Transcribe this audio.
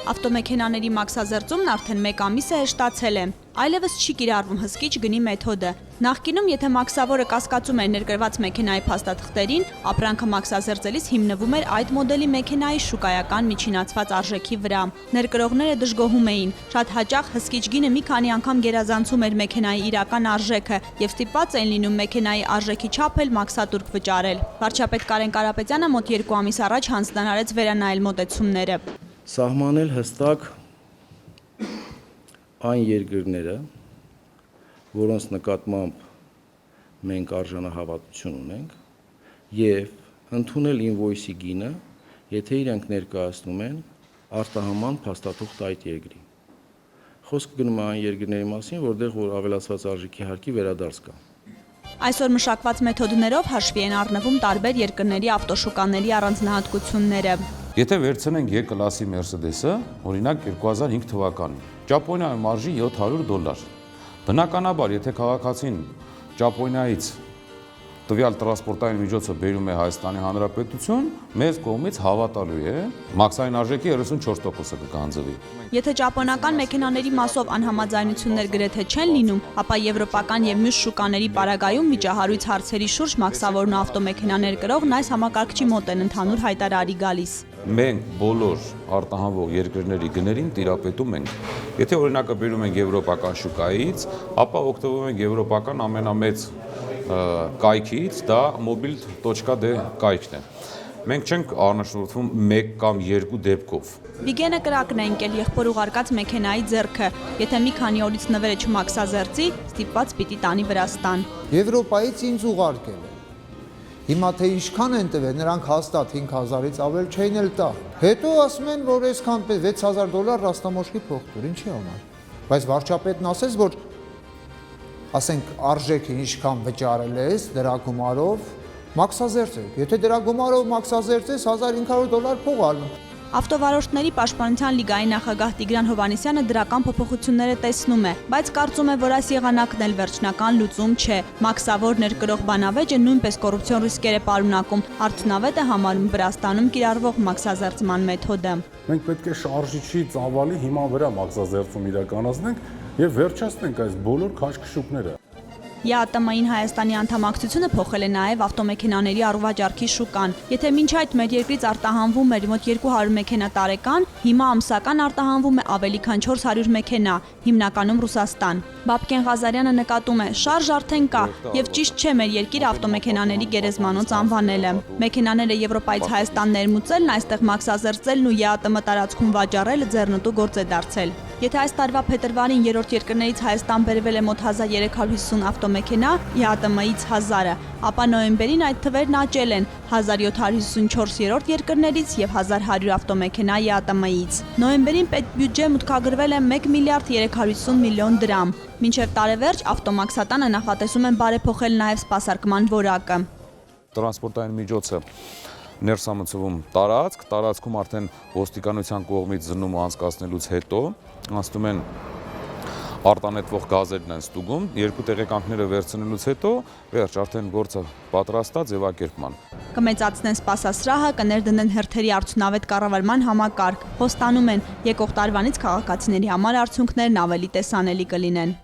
Ավտոմեքենաների մաքսազերծումն արդեն 1 ամիս է հեշտացել է։ Այլևս չի կիրառվում հսկիչ գնի մեթոդը։ Նախկինում, եթե մաքսավորը կասկածում էր ներկրված մեքենայի փաստաթղթերին, ապրանքը մաքսազերծելիս հիմնվում էր այդ մոդելի մեքենայի շուկայական միջինացված արժեքի վրա։ Ներկրողները դժգոհում էին, շատ հաճախ հսկիչ գինը մի քանի անգամ գերազանցում էր մեքենայի իրական արժեքը եւ ստիպված էին լինում մեքենայի արժեքի չափ էլ մաքսատուրք վճարել։ Վարչապետ Կարեն Կարապետյանը մոտ 2 ամիս առաջ հանձնարարեց վերանայել մոտեցումները։ Սահմանել հստակ այն երկրները, որոնց նկատմամբ մենք արժանահավատություն ունենք, եւ ընդունել ինվոյսի գինը, եթե իրենք ներկայացնում են արտահանման փաստաթուղթ այդ երկրի։ Խոսքը գնում է այն երկրների մասին, որտեղ որ ավելացված արժեքի հարկի վերադարձ կա։ Այսօր մշակված մեթոդներով հաշվի են առնվում տարբեր երկրների ավտոշուկաների առանձնահատկությունները։ Եթե վերցնենք G-կլասի Mercedes-ը, օրինակ 2005 թվականին, Ճապոնիայում արժի $700։ Բնականաբար, եթե քաղաքացին Ճապոնիայից տվյալ տրանսպորտային միջոցը բերում է Հայաստանի Հանրապետություն, մեզ կողմից հավատալու է, մաքսային արժեքի 34%-ը կգանձվի։ Եթե ճապոնական մեքենաների մասով անհամաձայնություններ գրեթե չեն լինում, ապա եվրոպական եւ մյուս շուկաների պարագայում վիճահարույց հարցերի շուրջ մաքսավորն ու ավտոմեքենաներ կրողն այս համակարգչի մոտ են ընդհանուր հայտարարի գալիս։ Մենք բոլոր արտահանվող երկրների գներին տիրապետում ենք։ Եթե օրինակը բերում ենք եվրոպական շուկայից, ապա օգտվում ենք եվրոպական ամենամեծ կայքից, դա mobil.d կայքն է։ Մենք չենք առնչորդվում 1 կամ 2 դեպքով։ Վիգենը կրակն է ընկել եղբոր ուղարկած մեքենայի ձեռքը։ Եթե մի քանի օրից նվերը չմաքսազերծի, ստիպված պիտի տանի Վրաստան։ Եվրոպայից ինձ ուղարկել է։ Հիմա թե ինչքան են տվել, նրանք հաստատ 5000-ից ավել չէին էլ տա։ Հետո ասում են, որ այսքան $6000 ռաստամոշքի փող տուր, ինչի համար։ Բայց վարչապետն ասեց, որ ասենք արժեքը ինչքան վճարել ես դրա գումարով մաքսազերծեք։ Եթե դրա գումարով մաքսազերծես $1500 փող առնում։ Ավտովարորդների պաշտպանության լիգայի նախագահ Տիգրան Հովհաննիսյանը դրական փոփոխությունները տեսնում է, բայց կարծում է, որ այս եղանակն էլ վերջնական լուծում չէ։ Մաքսավոր ներկրող բանավեճը նույնպես կոռուպցիոն ռիսկեր է պարունակում, արդյունավետ է համարում Վրաստանում կիրառվող մաքսազերծման մեթոդը։ Մենք պետք է շարժիչի ծավալի հիման վրա մաքսազերծում իրականացնենք եւ վերջացնենք այս բոլոր քաշքշուկները։ ԵԱՏՄ-ին Հայաստանի անդամակցությունը փոխել է նաև ավտոմեքենաների առողջարքի շուկան։ Եթե մինչ այդ մեր երկրից արտահանվում էր մոտ 200 մեքենա տարեկան, հիմա ամսական արտահանվում է ավելի քան 400 մեքենա, հիմնականում Ռուսաստան։ Բաբկեն Ղազարյանը նկատում է, շարժ արդեն կա, եւ ճիշտ չէ մեր երկիրը ավտոմեքենաների գերեզմանոց անվանելը։ Մեքենաները Եվրոպայից Հայաստան ներմուծելն, այստեղ մաքսազերծելն ու ԵԱՏՄ տարածքում վաճառելը ձեռնտու գործ է դարձել։ Եթե այս տարվա փետրվարին երրորդ երկրներից Հայաստան բերվել է մոտ 1350 ավտոմեքենա, ԵԱՏՄ-ից 1000-ը, ապա նոյեմբերին այդ թվերն աճել են 1754 երրորդ երկրներից եւ 1100 ավտոմեքենա ԵԱՏՄ-ից։ Նոյեմբերին պետբյուջե մուտքագրվել է 1 միլիարդ 350 միլիոն դրամ։ Մինչև տարեվերջ ավտոմաքսատանը նախատեսում են բարեփոխել նաև սպասարկման որակը։ Տրանսպորտային միջոցը ներսամցվում տարածքում արդեն ոստիկանության կողմից զննումը անցկացնելուց հետո անցնում են արտանետվող գազերն են ստուգում, երկու տեղեկանքները վերցնելուց հետո վերջ արդեն գործը պատրաստ է ձևակերպման։ Կմեծացնեն սպասասրահը, կներդնեն հերթերի արդյունավետ կառավարման համակարգ, խոստանում են եկող տարվանից քաղաքացիների համար արդյունքներն ավելի տեսանելի կլինեն։